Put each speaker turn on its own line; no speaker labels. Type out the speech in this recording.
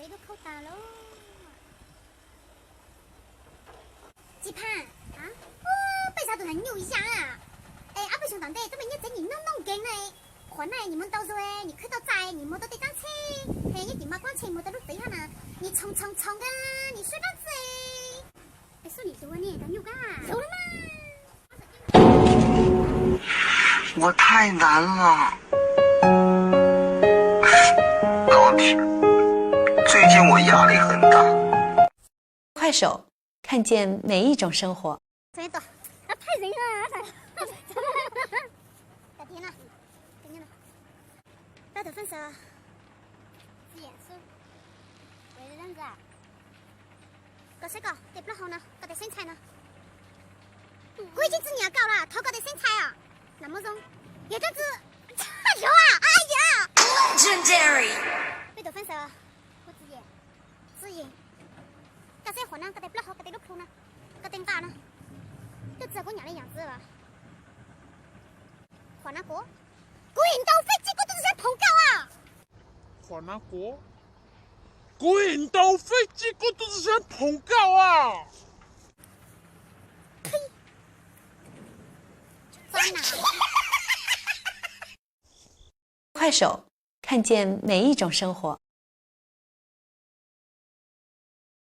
都扣打喽。鸡盘啊，为啥都人牛一样啊？哎，阿伯兄弟，这么一整你弄紧嘞，可能你们到时候你看到仔，你们都得张车，嘿，一点嘛光车没得路对下呢，你冲啊，你睡到子哎，说你多呢，咱牛干，有了吗？
我太难了，老铁，最近我压力很大。
快手，看见每一种生活。
真的，太人了，改天了，改天了，大头分手，是严肃，为了认子啊，搞谁搞？得不好呢，搞得身材呢。我已经知你要搞了，头搞得身材啊，那么重，也这子，哎呦啊，哎呀
Legendary。
被头分手，我自言，搞谁活呢？搞得不好，搞得路哭呢，搞得干呢？都知道我娘的样子了。华南国，国营到飞机，我都是想碰高啊！
华南国，国营到飞机，我都是想碰高啊！
呸！渣男！
快手，看见每一种生活。